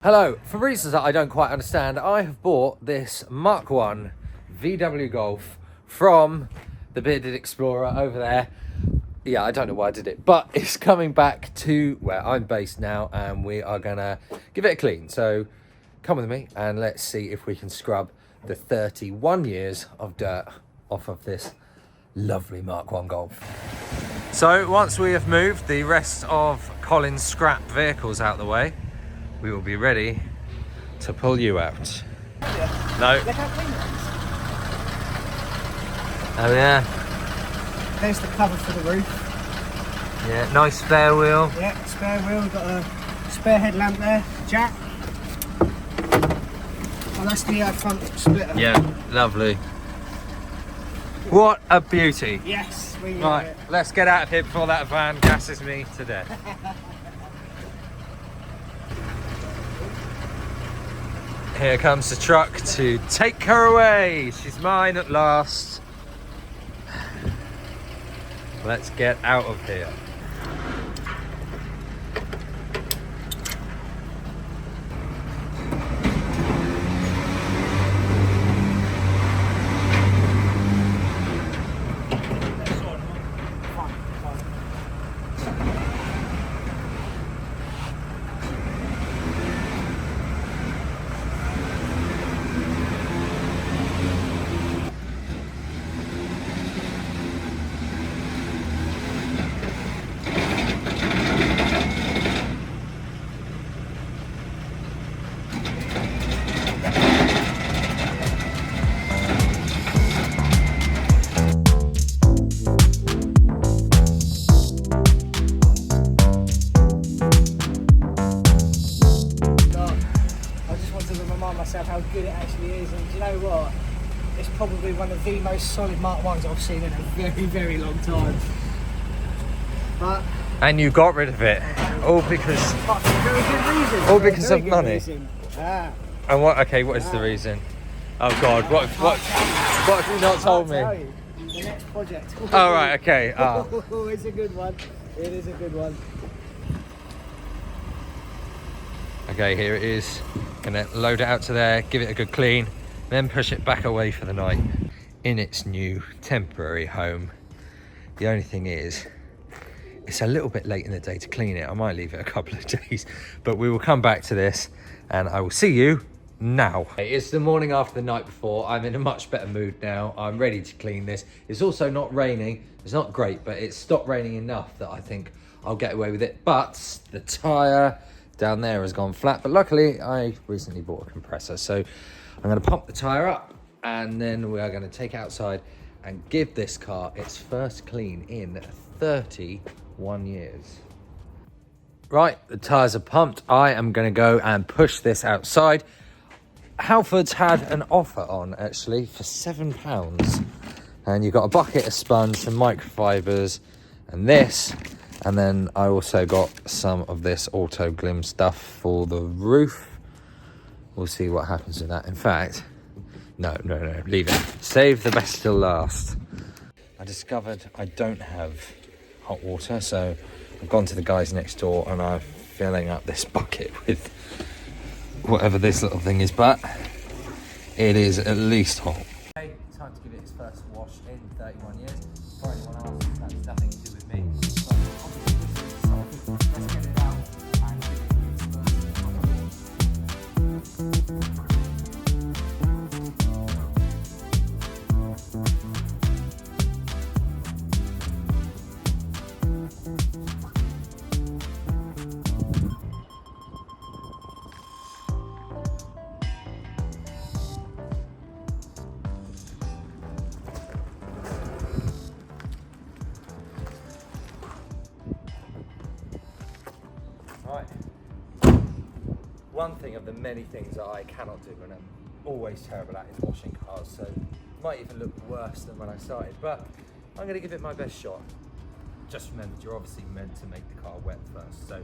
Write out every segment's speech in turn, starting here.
Hello, for reasons that I don't quite understand, I have bought this Mark 1 VW Golf from the Bearded Explorer over there. Yeah, I don't know why I did it, but it's coming back to where I'm based now and we are gonna give it a clean. So come with me and let's see if we can scrub the 31 years of dirt off of this lovely Mark 1 Golf. So once we have moved the rest of Colin's scrap vehicles out the way, we will be ready to pull you out. Yeah. No. Look how clean it Oh yeah. is. There's the cover for the roof. Yeah, nice spare wheel. Yeah, spare wheel. We've got a spare headlamp there, jack. Oh, that's the front splitter. Yeah, lovely. What a beauty. Yes, we Right, it. let's get out of here before that van gasses me to death. Here comes the truck to take her away. She's mine at last. Let's get out of here. Myself how good it actually is, and do you know what? It's probably one of the most solid Mark 1s I've seen in a very, very long time. But And you got rid of it, all because for a very good reason. All For a because very of good money. reason. Ah. And what? Okay, what is the reason? Oh God, what have you not told me? I'll tell you. The next project. Oh right, okay. It's a good one. It is a good one. Okay, here it is. Gonna load it out to there, give it a good clean, then push it back away for the night in its new temporary home. The only thing is, it's a little bit late in the day to clean it. I might leave it a couple of days, but we will come back to this and I will see you now. It's the morning after the night before. I'm in a much better mood now. I'm ready to clean this. It's also not raining. It's not great, but it's stopped raining enough that I think I'll get away with it. But the tyre down there has gone flat, but luckily I recently bought a compressor, so I'm going to pump the tyre up and then we are going to take it outside and give this car its first clean in 31 years. Right, the tyres are pumped. I am going to go and push this outside. Halfords had an offer on actually for £7, and you've got a bucket of sponge, some microfibers and this. And then I also got some of this auto glim stuff for the roof. We'll see what happens with that. In fact, no, leave it. Save the best till last. I discovered I don't have hot water, so I've gone to the guys next door and I'm filling up this bucket with whatever this little thing is, but it is at least hot. Okay, time to give it its first wash in 31 years. For anyone else, that's nothing to do with me. Right. One thing of the many things that I cannot do and I'm always terrible at is washing cars, so it might even look worse than when I started, but I'm going to give it my best shot. Just remember, you're obviously meant to make the car wet first, so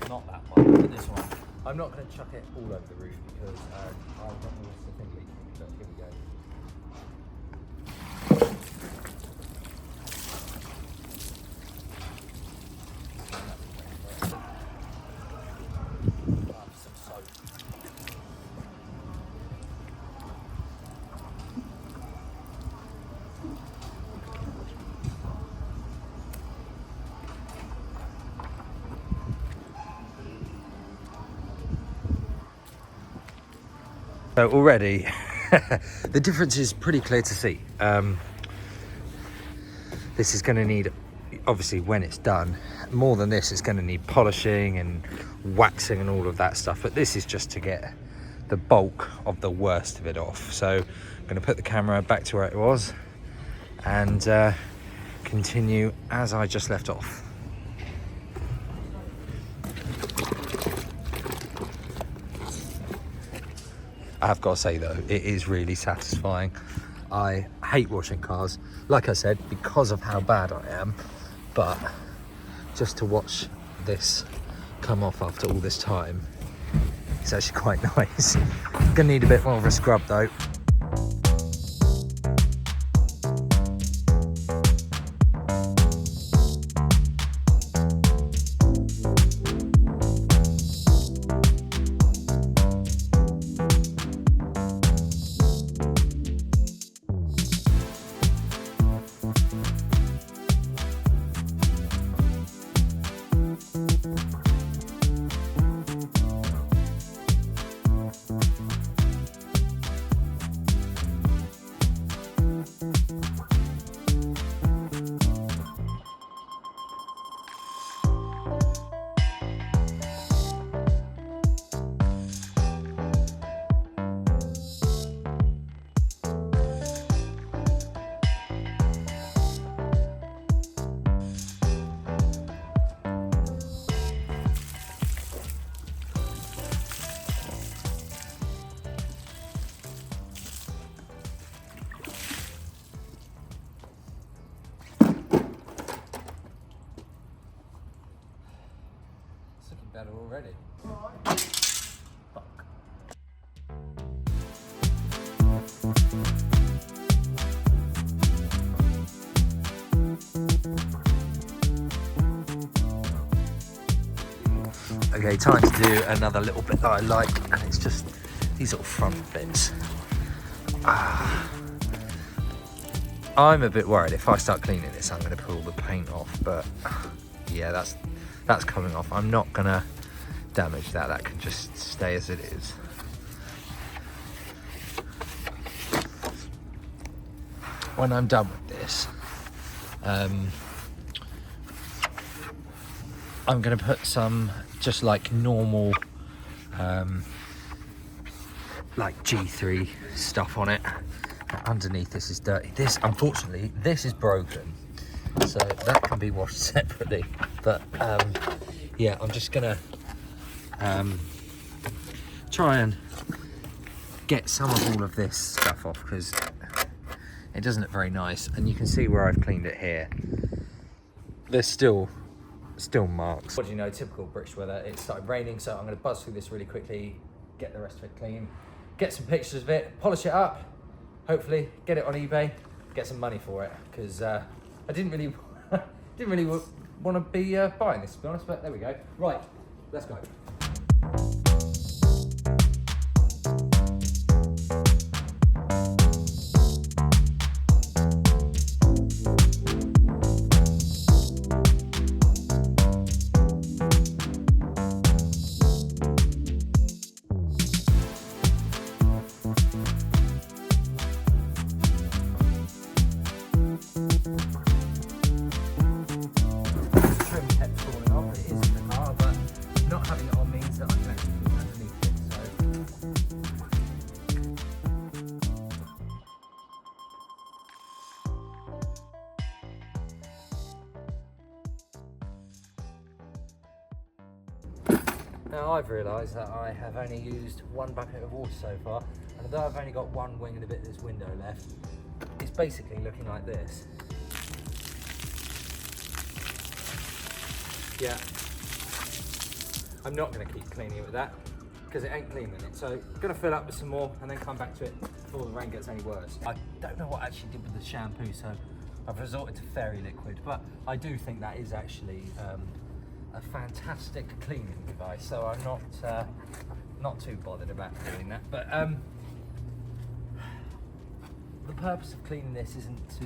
not that one, but this one. I'm not going to chuck it all over the roof because I don't know what's the thing leaking, but here we go. So already, the difference is pretty clear to see. This is going to need, obviously when it's done, more than this, it's going to need polishing and waxing and all of that stuff. But this is just to get the bulk of the worst of it off. So I'm going to put the camera back to where it was and continue as I just left off. I have got to say though, it is really satisfying. I hate washing cars, like I said, because of how bad I am, but just to watch this come off after all this time, it's actually quite nice. Gonna need a bit more of a scrub though. Better already. Fuck. Okay, time to do another little bit that I like, and it's just these little front bits. I'm a bit worried if I start cleaning this, I'm going to pull the paint off, but yeah, that's coming off. I'm not gonna damage that. That can just stay as it is. When I'm done with this, I'm gonna put some just like normal like G3 stuff on it. Underneath this is dirty. This, unfortunately, this is broken, so that can be washed separately. But yeah, I'm just gonna try and get some of all of this stuff off because it doesn't look very nice. And you can see where I've cleaned it here. There's still marks. What do you know, typical British weather. It started raining, so I'm gonna buzz through this really quickly, get the rest of it clean, get some pictures of it, polish it up, hopefully get it on eBay, get some money for it, because I didn't really want to be buying this, to be honest, but there we go. Right, let's go. Now I've realised that I have only used one bucket of water so far, and although I've only got one wing and a bit of this window left, it's basically looking like this. Yeah, I'm not going to keep cleaning it with that because it ain't cleaning it, so I'm going to fill up with some more and then come back to it before the rain gets any worse. I don't know what I actually did with the shampoo, so I've resorted to fairy liquid, but I do think that is actually a fantastic cleaning device, so I'm not too bothered about doing that. But the purpose of cleaning this isn't to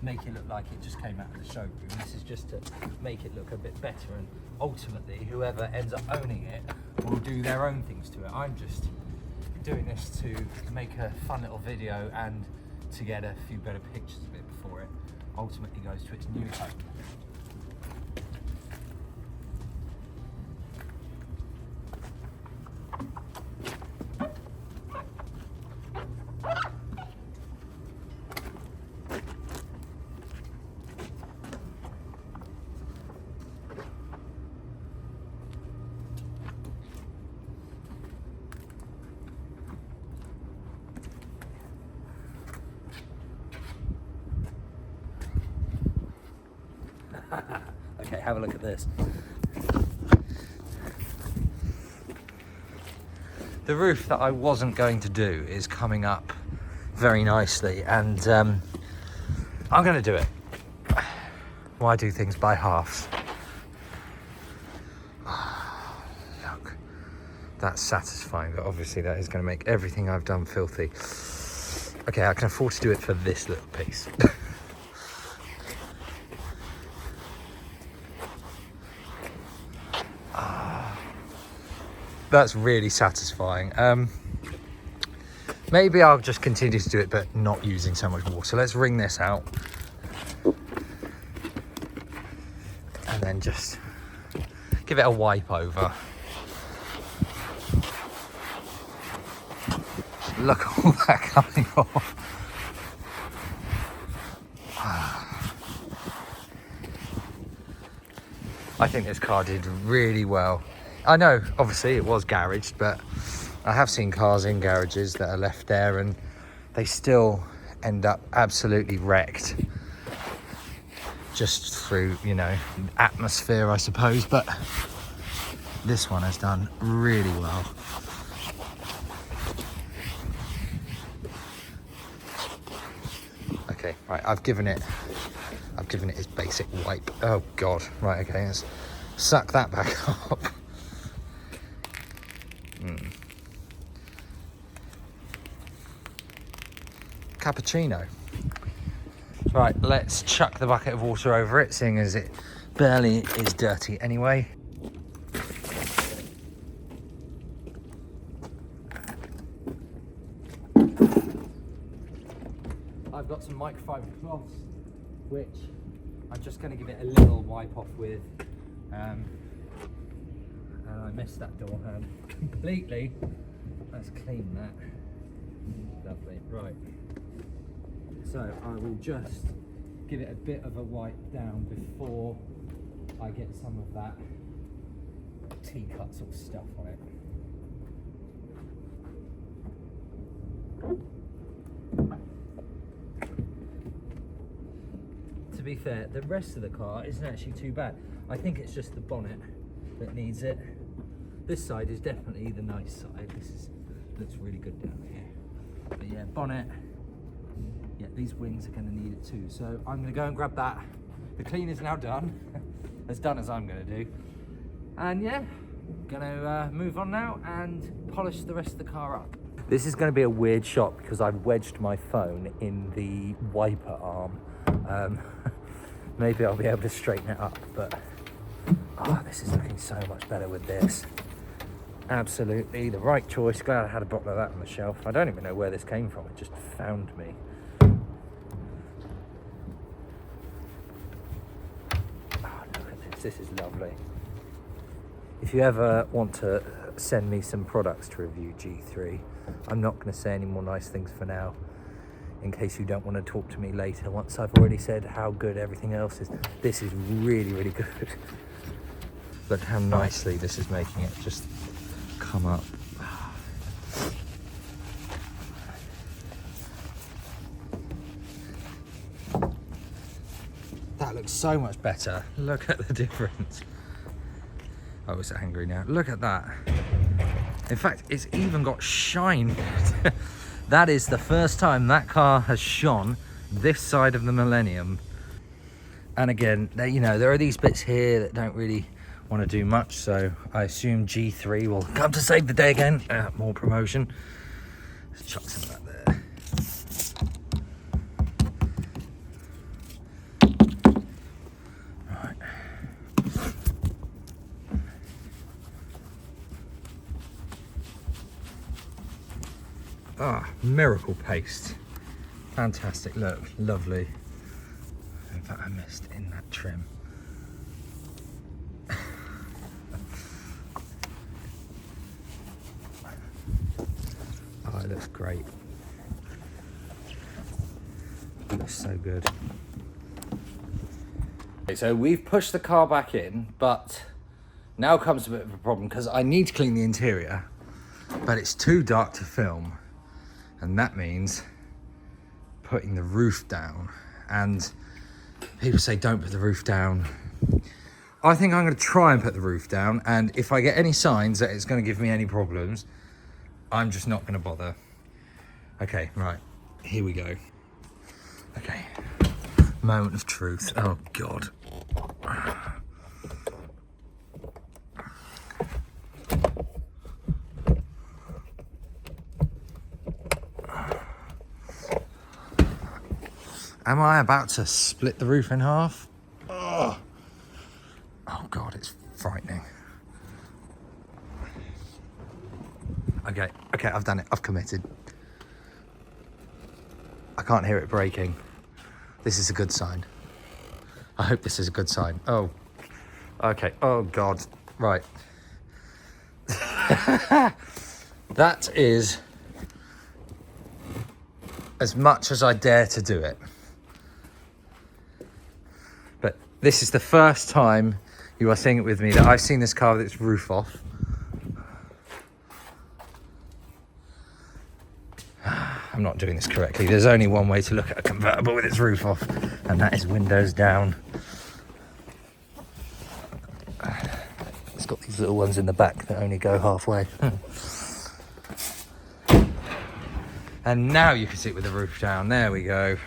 make it look like it just came out of the showroom. This is just to make it look a bit better, and ultimately whoever ends up owning it will do their own things to it. I'm just doing this to make a fun little video and to get a few better pictures of it before it ultimately goes to its new home. Okay, have a look at this. The roof that I wasn't going to do is coming up very nicely, and I'm going to do it. Why do things by halves? Look, that's satisfying, but obviously that is going to make everything I've done filthy. Okay, I can afford to do it for this little piece. That's really satisfying. Maybe I'll just continue to do it, but not using so much water. Let's wring this out. And then just give it a wipe over. Look at all that coming off. I think this car did really well. I know, obviously, it was garaged, but I have seen cars in garages that are left there and they still end up absolutely wrecked. Just through, you know, atmosphere, I suppose, but this one has done really well. Okay, right, I've given it its basic wipe. Oh God, right, okay, let's suck that back up. Cappuccino. Right, let's chuck the bucket of water over it, seeing as it barely is dirty anyway. I've got some microfiber cloths, which I'm just going to give it a little wipe off with. And I missed that door handle completely. Let's clean that. Lovely. Right. So I will just give it a bit of a wipe down before I get some of that tea cut sort of stuff on it. To be fair, the rest of the car isn't actually too bad. I think it's just the bonnet that needs it. This side is definitely the nice side. Looks really good down here. But yeah, bonnet. Yeah, these wings are going to need it too. So I'm going to go and grab that. The clean is now done. As done as I'm going to do. And yeah, going to move on now and polish the rest of the car up. This is going to be a weird shot because I've wedged my phone in the wiper arm. Maybe I'll be able to straighten it up, but this is looking so much better with this. Absolutely the right choice. Glad I had a bottle of that on the shelf. I don't even know where this came from. It just found me. Look at this. This is lovely. If you ever want to send me some products to review, G3, I'm not going to say any more nice things for now, in case you don't want to talk to me later once I've already said how good everything else is. This is really, really good. Look how nicely this is making it just come up. That looks so much better. Look at the difference. Oh, it's angry now. Look at that. In fact, it's even got shine. That is the first time that car has shone this side of the Millennium. And again, there are these bits here that don't really want to do much, so I assume G3 will come to save the day again. More promotion. Let's chuck some of that there. Right. Miracle paste. Fantastic, look, lovely. In fact, I missed in that trim. Oh, it looks great. It looks so good. Okay, so we've pushed the car back in, but now comes a bit of a problem because I need to clean the interior, but it's too dark to film. And that means putting the roof down. And people say don't put the roof down. I think I'm going to try and put the roof down, and if I get any signs that it's going to give me any problems, I'm just not going to bother. Okay, right, here we go. Okay, moment of truth. Oh God. Am I about to split the roof in half? Oh, oh God, it's frightening. Okay, I've done it. I've committed. I can't hear it breaking. This is a good sign. I hope this is a good sign. Oh, okay. Oh God, right. That is as much as I dare to do it. But this is the first time you are seeing it with me that I've seen this car with its roof off. I'm not doing this correctly. There's only one way to look at a convertible with its roof off, and that is windows down. It's got these little ones in the back that only go halfway. And now you can see it with the roof down. There we go.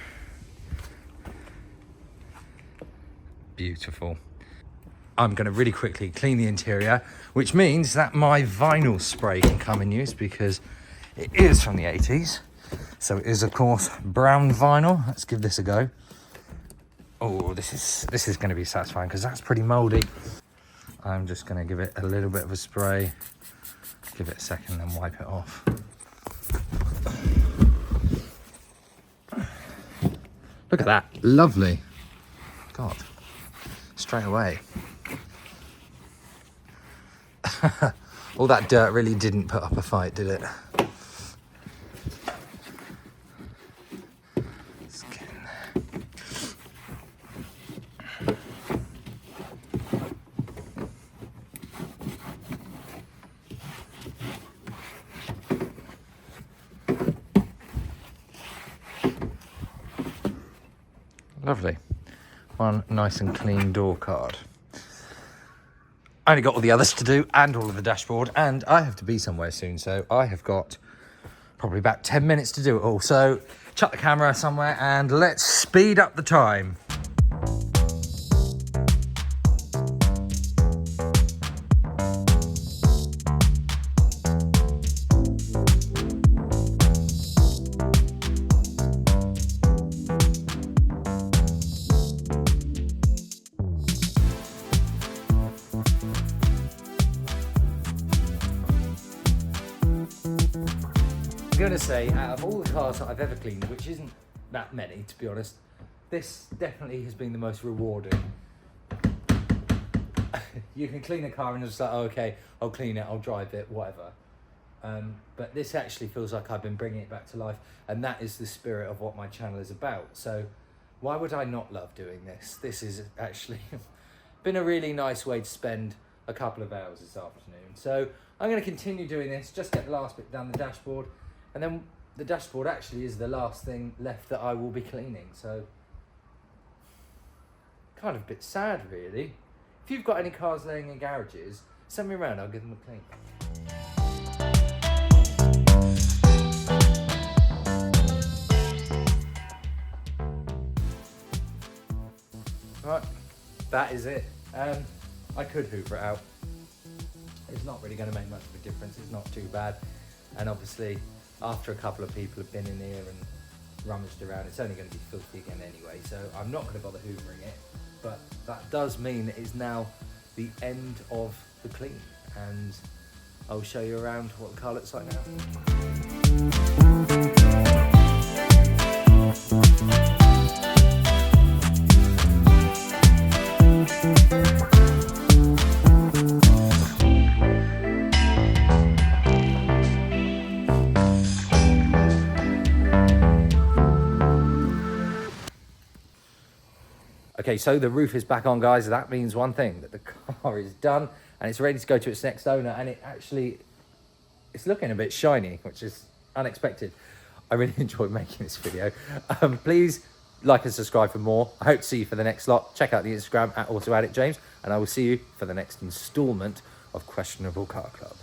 Beautiful. I'm going to really quickly clean the interior, which means that my vinyl spray can come in use because it is from the 80s. So it is, of course, brown vinyl. Let's give this a go. Oh, this is going to be satisfying because that's pretty mouldy. I'm just going to give it a little bit of a spray. Give it a second and wipe it off. Look at that. Lovely. God. Straight away. All that dirt really didn't put up a fight, did it? Let's get in there. Lovely. One nice and clean door card. I only got all the others to do and all of the dashboard, and I have to be somewhere soon, so I have got probably about 10 minutes to do it all. So chuck the camera somewhere and let's speed up the time. I'm gonna say, out of all the cars that I've ever cleaned, which isn't that many to be honest, this definitely has been the most rewarding. You can clean a car and just like, oh, okay, I'll clean it, I'll drive it, whatever. But this actually feels like I've been bringing it back to life, and that is the spirit of what my channel is about. So why would I not love doing this? This is actually been a really nice way to spend a couple of hours this afternoon. So I'm going to continue doing this, just get the last bit down the dashboard, and then the dashboard actually is the last thing left that I will be cleaning. So kind of a bit sad, really. If you've got any cars laying in garages, send me around, I'll give them a clean. Right, that is it. I could hoover it out. It's not really going to make much of a difference. It's not too bad. And obviously, after a couple of people have been in here and rummaged around, it's only going to be filthy again anyway. So I'm not going to bother hoovering it. But that does mean it is now the end of the clean. And I'll show you around what the car looks like now. Okay, so the roof is back on, guys. That means one thing, that the car is done and it's ready to go to its next owner, and it's looking a bit shiny, which is unexpected. I really enjoyed making this video. Please like and subscribe for more. I hope to see you for the next lot. Check out the Instagram at AutoAddictJames, and I will see you for the next instalment of Questionable Car Club.